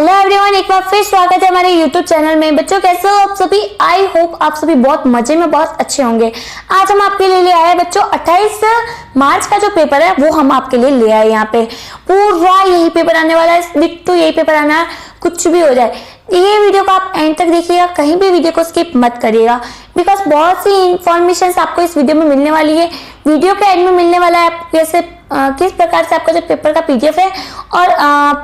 Hello everyone, एक बार फिर स्वागत है हमारे यूट्यूब चैनल में। बच्चों कैसे हो आप सभी? आई होप आप सभी बहुत मजे में, बहुत अच्छे होंगे। आज हम आपके लिए ले आए बच्चों 28 मार्च का जो पेपर है वो हम आपके लिए ले आए। यहाँ पे पूरा यही पेपर आने वाला है, बिट्टू यही पेपर आना है, कुछ भी हो जाए। ये वीडियो को आप एंड तक देखिएगा, कहीं भी वीडियो को स्किप मत करिएगा, बिकॉज बहुत सी इंफॉर्मेशन आपको इस वीडियो में मिलने वाली है। वीडियो के एंड में मिलने वाला है कैसे किस प्रकार से आपका जो पेपर का पीडीएफ है और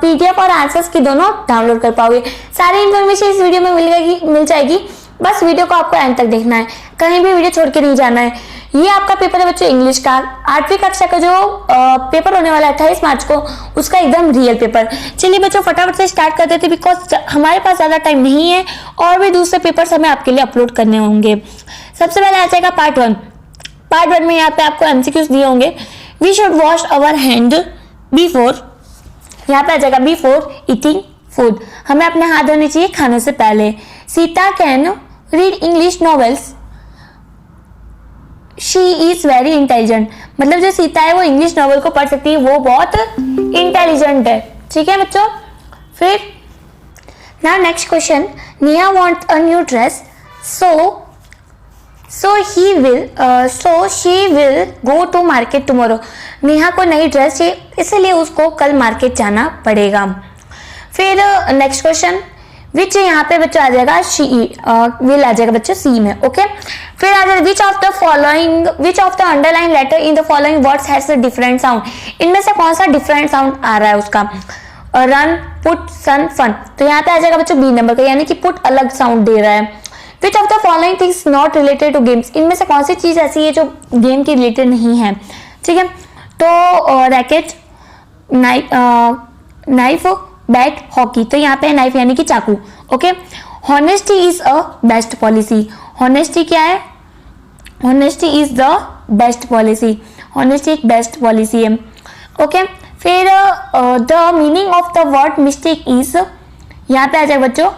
पीडीएफ और आंसर्स की दोनों डाउनलोड कर पाओगे। सारी इन्फॉर्मेशन इस वीडियो में मिल जाएगी। बस वीडियो को आपको एंड तक देखना है, कहीं भी वीडियो छोड़ के नहीं जाना है। ये आपका पेपर है बच्चों इंग्लिश का 8वीं कक्षा का जो पेपर होने वाला है 28 मार्च को, उसका एकदम रियल पेपर। चलिए बच्चों फटाफट से स्टार्ट कर देते, बिकॉज हमारे पास ज्यादा टाइम नहीं है और भी दूसरे पेपर्स हमें आपके लिए अपलोड करने होंगे। सबसे पहले आ जाएगा पार्ट 1। पार्ट 1 में यहाँ पे आपको एमसीक्यूज दिए होंगे। We should wash our hand before, यहाँ पे आ जाएगा बिफोर ईटिंग फूड, हमें अपने हाथ धोने चाहिए खाने से पहले। Sita can read English novels, she is very intelligent, मतलब जो सीता है वो इंग्लिश नॉवेल को पढ़ सकती है, वो बहुत इंटेलिजेंट है। ठीक है बच्चों। फिर now next question, Neha wants a new dress, so she will go to market tomorrow, Neha को नई ड्रेस चाहिए इसलिए उसको कल मार्केट जाना पड़ेगा। फिर नेक्स्ट क्वेश्चन विच, यहाँ पे बच्चों आ जाएगा विल आ जाएगा बच्चों सी में। ओके। फिर आ जाएगा which of the underline letter in the following words has a different sound, इनमें से कौन सा डिफरेंट साउंड आ रहा है उसका। रन, पुट, सन, फन, तो यहाँ पे आ जाएगा बच्चों बी नंबर का, यानी कि पुट अलग साउंड दे रहा है। Which of the following things not related to games, इनमें से कौन सी चीज ऐसी है जो गेम के रिलेटेड नहीं है। ठीक है, तो रैकेट, नाइफ, बैट, हॉकी, तो यहाँ पे नाइफ यानी कि चाकू। Okay. Honesty is a best policy, honesty क्या है? Honesty is the best policy, honesty एक बेस्ट पॉलिसी है। ओके। फिर the meaning of the word mistake is, यहाँ पे आ जाएगा बच्चों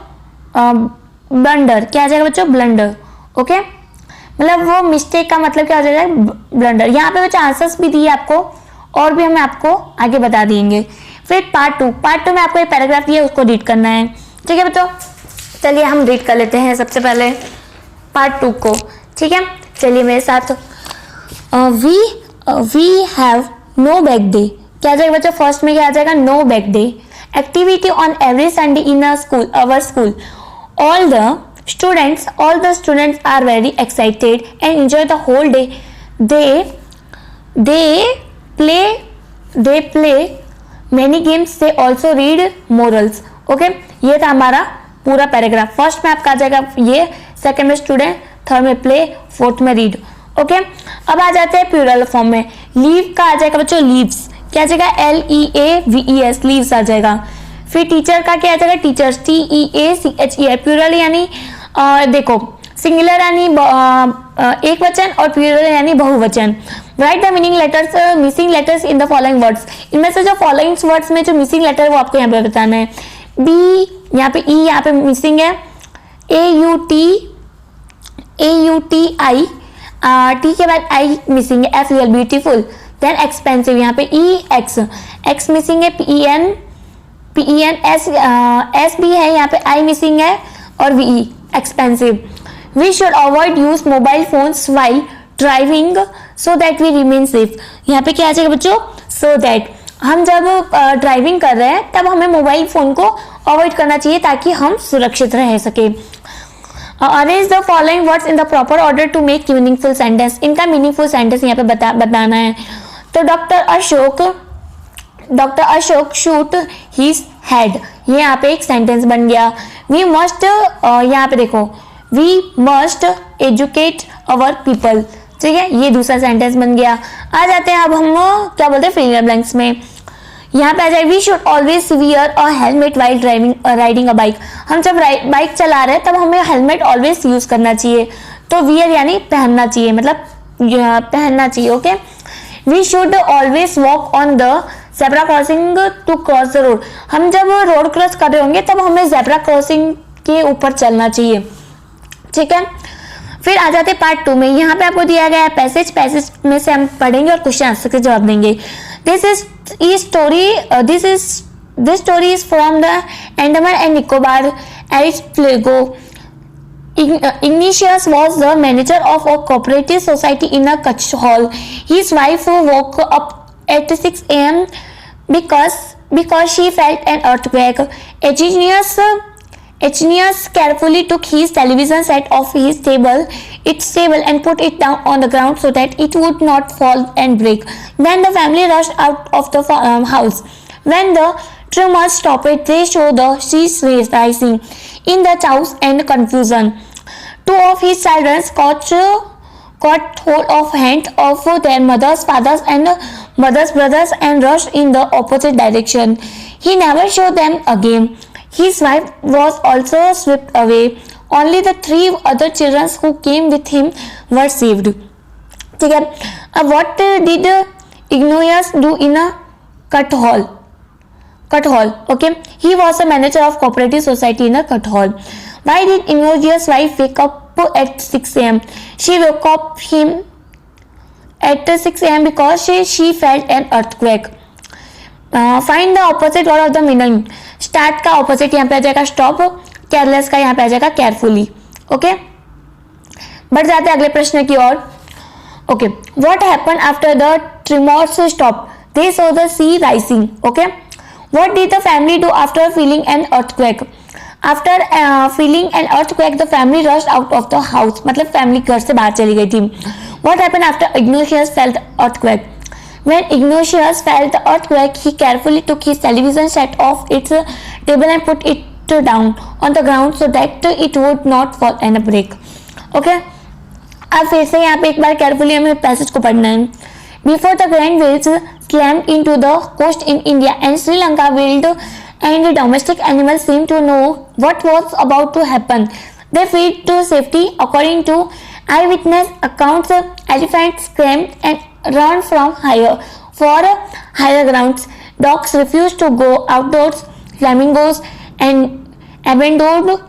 ब्लंडर, क्या आ जाएगा बच्चों? ब्लंडर। ओके, मतलब वो मिस्टेक का मतलब क्या हो जाएगा? ब्लंडर। यहाँ पे बच्चों आंसर्स भी दिए आपको और भी हमें आपको आगे बता देंगे। फिर पार्ट 2 में आपको एक पैराग्राफ दिया, उसको रीड करना है। ठीक है बच्चों, चलिए हम रीड कर लेते हैं सबसे पहले पार्ट 2 को। ठीक है, चलिए मेरे साथ। We have no bag day, क्या आ जाएगा बच्चों? फर्स्ट में क्या आ जाएगा? No bag day. Activity on every Sunday in our school, all the students are very excited and enjoy the whole day. They play many games, they also read morals. Okay, ये था हमारा पूरा paragraph. First में आपका आ जाएगा ये, second में student, third में प्ले, फोर्थ में रीड। ओके। अब आ जाते हैं प्लूरल फॉर्म में। लीव का आ जाएगा बच्चों लीव्स, क्या आ जाएगा? LEAVES, लीव्स आ जाएगा। फिर टीचर का क्या आ जाएगा? टीचर्स, TEACHER, प्लूरल यानी देखो सिंगुलर यानी एक वचन और प्लूरल यानी बहुवचन। Right the meaning letters, missing letters in the following words, इनमें से जो फॉलोइंग वर्ड्स में जो मिसिंग लेटर है वो आपको यहाँ पे बताना है। बी, यहाँ पे ई, यहाँ पे मिसिंग है। AUTI, टी के बाद आई मिसिंग है। FUL, beautiful. देन एक्सपेंसिव, यहाँ पे एक्स मिसिंग है। PEN, S भी है, यहाँ पे I मिसिंग है और VE, expensive. We should avoid use mobile phones while driving so that we remain safe, यहाँ पे क्या आ जाएगा बच्चों? सो दैट, हम जब ड्राइविंग कर रहे हैं तब हमें मोबाइल फोन को अवॉइड करना चाहिए ताकि हम सुरक्षित रह सके। Arrange the following words in the proper order to make meaningful sentence, इनका मीनिंगफुल सेंटेंस यहाँ पे बताना है। तो doctor Ashok shoot his head, ये यहाँ पे एक सेंटेंस बन गया। वी मस्ट, यहाँ पे देखो we must educate our people, ठीक है, ये दूसरा सेंटेंस बन गया। आ जाते हैं अब हम क्या बोलते हैं फिल इन द ब्लैंक्स में। यहाँ पे आ जाए we should always wear a helmet while riding a bike, हम जब बाइक चला रहे हैं तब हमें हेलमेट ऑलवेज यूज करना चाहिए। तो वियर यानी पहनना चाहिए, मतलब पहनना चाहिए। Okay. We should always walk on the zebra crossing to cross the road, हम जब रोड क्रॉस कर रहे होंगे तब हमें ज़ेब्रा क्रॉसिंग के ऊपर चलना चाहिए। ठीक है। फिर आ जाते पार्ट 2 में, यहाँ पे आपको दिया गया है पैसेज में से हम पढ़ेंगे और क्वेश्चन आंसर के जवाब देंगे। This is This story is from the Andaman and Nicobar archipelago. Ignatius was the manager of a cooperative society in a Hall. His wife woke up at 6 a.m. because she felt an earthquake. Ignatius carefully took his television set off its table and put it down on the ground so that it would not fall and break. Then the family rushed out of the house. When the tremors stopped, they saw the seas rising in the chaos and confusion. Two of his children caught hold of hands of their mothers, fathers, and mothers' brothers and rushed in the opposite direction. He never saw them again. His wife was also swept away. Only the 3 other children who came with him were saved. ठीक है. What did Ignatius do in a Cut Hall? Okay. He was a manager of cooperative society in a Cut Hall. Why did Ignatius' wife wake up at 6 a.m.? She woke up him at 6 a.m. because she felt an earthquake. Find the opposite word of the meaning. Start का opposite यहाँ पे आ जाएगा stop. Careless का यहाँ पे आ जाएगा carefully. Okay. बढ़ जाते हैं अगले प्रश्न की ओर. Okay. What happened after the tremors stopped? They saw the sea rising. Okay. What did the family do after feeling an earthquake? After feeling an earthquake, the family rushed out of the house. मतलब family घर से बाहर चली गई थी. What happened after Ignatius felt earthquake? When Ignatius felt the earthquake, he carefully took his television set off its table and put it down on the ground so that it would not fall and break. Okay? अब फिर से यहाँ पे एक बार carefully हमें passage को पढ़ना है. Before the grand waves slammed into the coast in India and Sri Lanka, wild and domestic animals seemed to know what was about to happen. They fled to safety. According to eyewitness accounts, elephants screamed and ran for higher grounds. Dogs refused to go outdoors. Flamingos and abandoned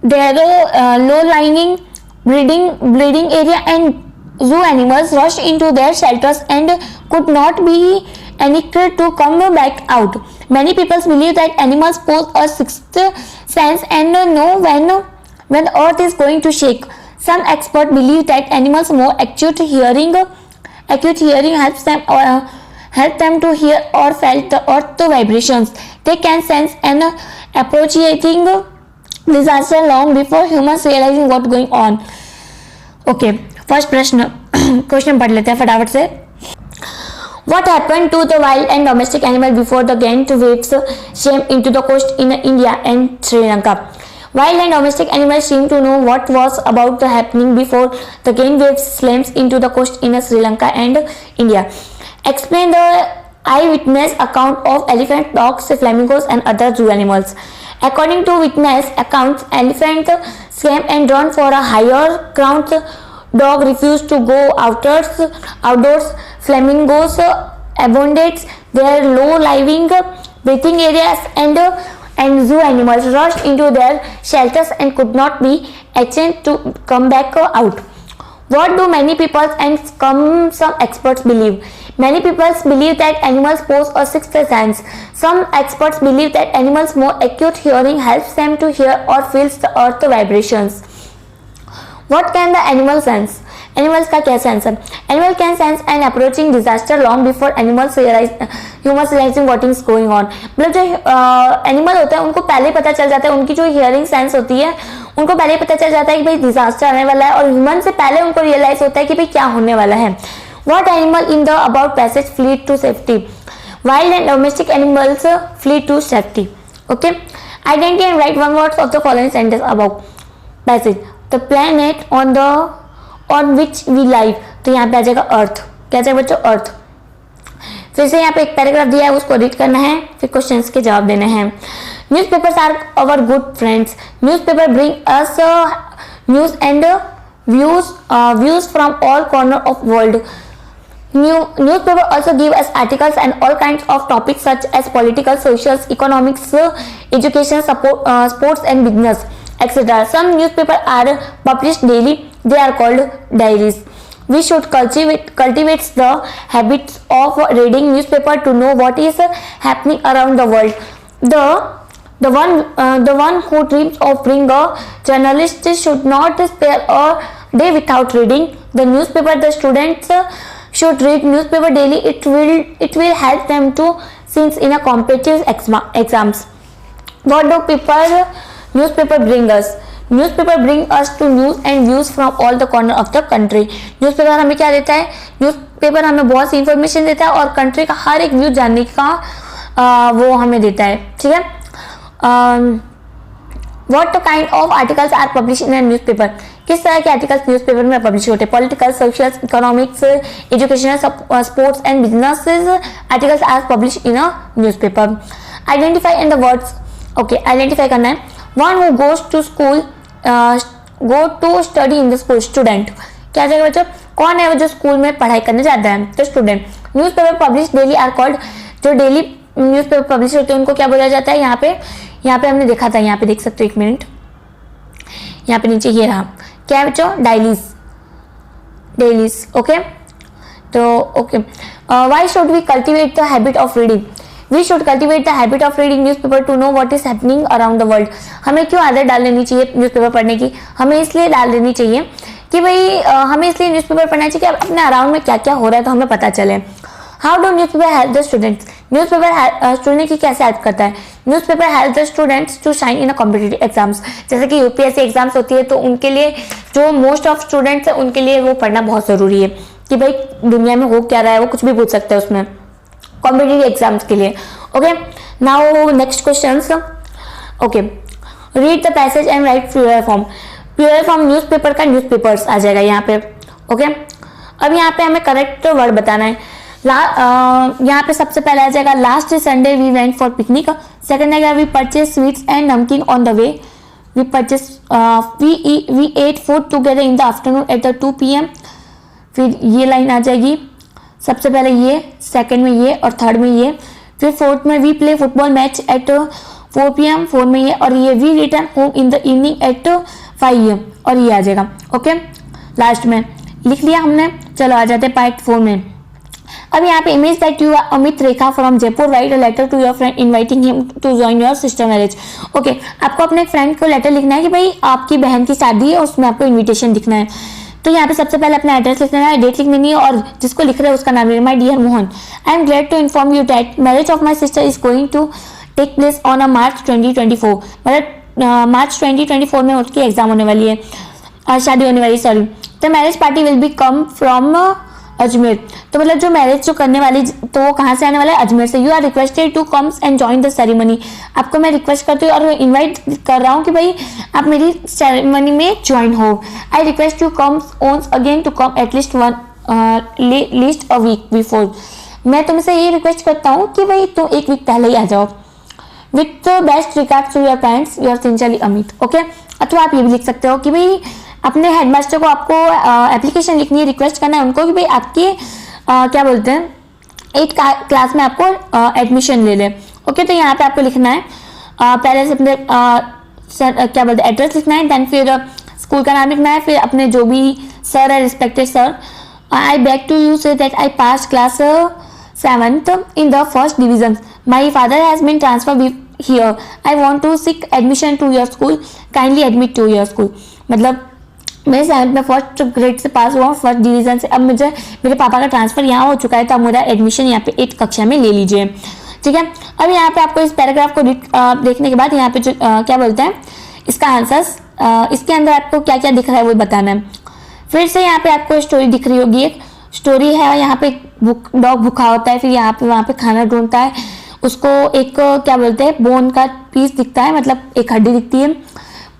their low-lying breeding area, and zoo animals rushed into their shelters and could not be encouraged to come back out. Many people believe that animals possess a sixth sense and know when the earth is going to shake. Some experts believe that animals' more acute hearing helps them to hear or feel the earth vibrations. They can sense an approaching disaster long before humans realizing what's going on. Okay, first question पढ़ लेते हैं फटाफट से. What happened to the wild and domestic animal before the grand waves came into the coast in India and Sri Lanka? Wild and domestic animals seem to know what was about to happening before the grand waves slammed into the coast in Sri Lanka and India. Explain the eyewitness account of elephant, dogs, flamingos, and other zoo animals. According to witness accounts, elephant screamed and ran for a higher ground. Dog refused to go outdoors. Flamingos abandoned their low-lying breathing areas, and zoo animals rushed into their shelters and could not be asked to come back out. What do many people and some experts believe? Many people believe that animals possess a sixth sense. Some experts believe that animals' more acute hearing helps them to hear or feel the earth vibrations. What can the animal sense? Animals का क्या sense है? Animal can sense an approaching disaster long before humans realizing what is going on. मतलब जो animal होता है उनको पहले पता चल जाता है, उनकी जो हियरिंग सेंस होती है उनको पहले पता चल जाता है कि भाई डिजास्टर आने वाला है, और ह्यूमन से पहले उनको रियलाइज होता है कि भाई क्या होने वाला है. What animal in the above passage flee to safety? Wild and domestic animals flee to safety. Okay. Identify and write one word of the following sentence above passage. The planet on which we live. तो यहाँ पे आ जाएगा अर्थ. क्या जाएगा बच्चों? अर्थ. फिर से यहाँ पे एक पैराग्राफ दिया है, उसको रीड करना है, फिर क्वेश्चंस के जवाब देने हैं. Newspapers are our good friends. Newspaper bring us news and views from all corner of world. Newspaper also give us articles and all kinds of topics such as political, social, economics, education, sports and business, etc. Some newspapers are published daily. They are called diaries. We should cultivate the habits of reading newspaper to know what is happening around the world. The one who dreams of being a journalist should not spare a day without reading the newspaper. The students should read newspaper daily. It will help them to since in a competitive exams. What do newspaper bring us? Newspaper bring us to news and views from all the corner of the country. Newspaper हमें क्या देता है? Newspaper हमें बहुत सी information देता है और country का हर एक व्यू जानने का वो हमें देता है, ठीक है। What kind of articles are published in a newspaper? किस तरह के आर्टिकल्स न्यूज़पेपर में पब्लिश होते हैं? Political, social, economics, educational, sports and business articles are publish in a newspaper. Identify in the words, okay, identify करना है। One who goes to school, go to study in the school, student. क्या जाएगा बच्चों? कौन है वो जो school में पढ़ाई करने जाता है? तो student. Newspaper publish daily R called, जो डेली न्यूज़पेपर पब्लिश होते हैं उनको क्या बोला जाता है? यहाँ पे हमने देखा था, यहाँ पे देख सकते हो, एक मिनट, यहाँ पे नीचे ये रहा, क्या है बच्चों? Dailies, okay. तो okay, why should we cultivate the habit of reading? We should cultivate the habit of reading newspaper to know what is happening around the world. हमें क्यों आदत डाल लेनी चाहिए न्यूज़पेपर पढ़ने की? हमें इसलिए डाल देनी चाहिए कि भाई हमें इसलिए न्यूज़पेपर पढ़ना चाहिए कि अपने अराउंड में क्या क्या हो रहा है तो हमें पता चले। How do newspaper help the students? Newspaper student की कैसे हेल्प करता है? Newspaper help the students to shine in a competitive exams. जैसे कि यूपीएससी एग्जाम्स होती है तो उनके लिए जो मोस्ट ऑफ स्टूडेंट्स है उनके लिए वो पढ़ना बहुत ज़रूरी है कि भाई दुनिया में हो क्या रहा है, वो कुछ भी पूछ सकते हैं उसमें, कॉम्पिटिटिव एग्जाम्स के लिए। Okay, now next question. Okay, read the passage and write plural form. Plural form newspaper का न्यूज़पेपर्स आ जाएगा यहाँ पे, ओके। अब यहाँ पे हमें करेक्ट वर्ड बताना है। यहाँ पे सबसे पहले आ जाएगा last Sunday we went for picnic. Second आएगा we purchase sweets and namkeen on the way. We purchase we ate food together in the afternoon at the 2 PM। फिर ये लाइन आ जाएगी, सबसे पहले ये, सेकंड में ये और थर्ड में ये। फिर फोर्थ में we play football match at 4 PM, 4 में ये, और ये we return home in the evening at 5 AM, और ये आ जाएगा, ओके। लास्ट में लिख लिया हमने। चलो आ जाते हैं पार्ट 4 में। अब यहाँ पे image that you are Amit Rekha from Jaipur, write a letter to your friend inviting him to join your sister marriage. Okay, आपको अपने फ्रेंड को लेटर लिखना है कि भाई आपकी बहन की शादी है, उसमें आपको इनविटेशन लिखना है। तो यहाँ पे सबसे पहले अपना एड्रेस लिखना है, डेट लिख देनी है और जिसको लिख रहे हैं उसका नाम लिखना है। My dear Mohan, I am glad to inform you that marriage of my sister is going to take place on a March 2024। मतलब March 2024 में उसकी एग्जाम होने वाली है, शादी होने वाली, sorry. The marriage party will be come from Ajmer. तो मतलब जो मैरिज जो करने वाली तो वो कहाँ से आने वाला है? अजमेर से। You are requested to comes and join the ceremony. आपको मैं रिक्वेस्ट करती हूँ और इनवाइट कर रहा हूँ कि भाई आप मेरी सेरेमनी में ज्वाइन हो। I request you comes once again to come at least least a week before. मैं तुमसे ये रिक्वेस्ट करता हूँ कि भाई तुम एक वीक पहले ही आ जाओ। With best regards to your parents, your sincerely Amit. Okay, अथवा आप ये भी लिख सकते हो कि भाई अपने हेडमास्टर को आपको एप्लीकेशन लिखनी है, रिक्वेस्ट करना है उनको कि भाई आपकी क्या बोलते हैं 8th क्लास में आपको एडमिशन ले ले। ओके, तो यहाँ पे आपको लिखना है पहले से अपने क्या बोलते हैं एड्रेस लिखना है, देन फिर स्कूल का नाम लिखना है, फिर अपने जो भी सर है, respected sir, I beg to you say that I pass class 7th in the first division. My father has been transferred here. I want to seek admission to your school. Kindly admit to your school. मतलब मैं 7th में first grade से पास हुआ हूँ, first division से। अब मुझे मेरे पापा का ट्रांसफर यहाँ हो चुका है तो अब मेरा एडमिशन यहाँ पे 8th कक्षा में ले लीजिए, ठीक है। अब यहाँ पे आपको इस पैराग्राफ को देखने के बाद यहाँ पे जो क्या बोलते हैं इसका आंसर्स, इसके अंदर आपको क्या क्या दिख रहा है वो बताना है। फिर से यहाँ पे आपको स्टोरी दिख रही होगी, एक स्टोरी है, यहाँ पे डॉग भूखा होता है, फिर यहाँ पे वहाँ पे खाना ढूंढता है, उसको एक क्या बोलते हैं बोन का पीस दिखता है, मतलब एक हड्डी दिखती है,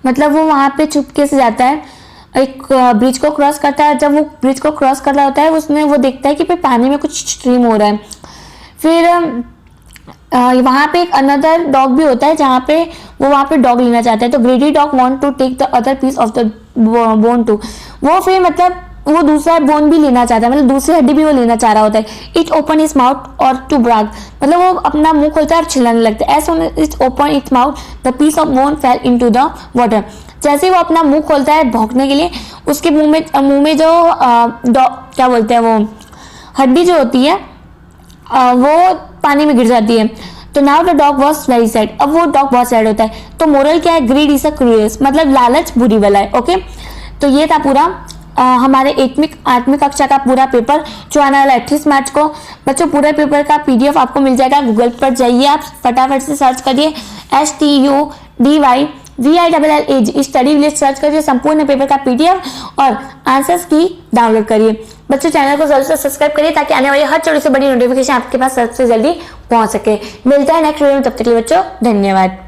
मतलब वो वहाँ पे चुपके से जाता है, एक ब्रिज को क्रॉस करता है। जब वो ब्रिज को क्रॉस कर रहा होता है उसमें वो देखता है कि भाई पानी में कुछ स्ट्रीम हो रहा है। फिर वहाँ पे एक अनदर डॉग भी होता है जहाँ पे वो वहाँ पे डॉग लेना चाहता है, तो greedy dog want to take the other piece of the bone too. वो फिर मतलब वो दूसरा बोन भी लेना चाहता है, मतलब दूसरी हड्डी भी वो लेना चाह रहा होता है। इट ओपन इट्स माउथ और टू ब्राग, मतलब वो अपना मुंह खोलता है और चिल्लाने लगता है। As soon it open its mouth the piece of bone fell into the water. जैसे ही वो अपना मुंह खोलता है भौंकने के लिए, उसके मुंह में जो क्या बोलते हैं वो हड्डी जो होती है वो पानी में गिर जाती है। तो now the dog was very sad, अब वो डॉग बहुत सैड होता है। तो मोरल क्या है, ग्रीड इज अ क्रूएल्स, मतलब लालच बुरी वाला है। ओके, तो ये था पूरा हमारे आठवीं कक्षा का पूरा पेपर जो आने वाला 38 मार्च को। बच्चों पूरे पेपर का PDF आपको मिल जाएगा, गूगल पर जाइए, आप फटाफट से सर्च करिए STUDYVILLAG स्टडी विलेज सर्च करिए, संपूर्ण पेपर का PDF और आंसर्स की डाउनलोड करिए। बच्चों चैनल को जल्द से सब्सक्राइब करिए ताकि आने वाली हर छोटी से बड़ी नोटिफिकेशन आपके पास सबसे जल्दी पहुंच सके। मिलता है नेक्स्ट वीडियो में, तब तक के लिए बच्चों धन्यवाद।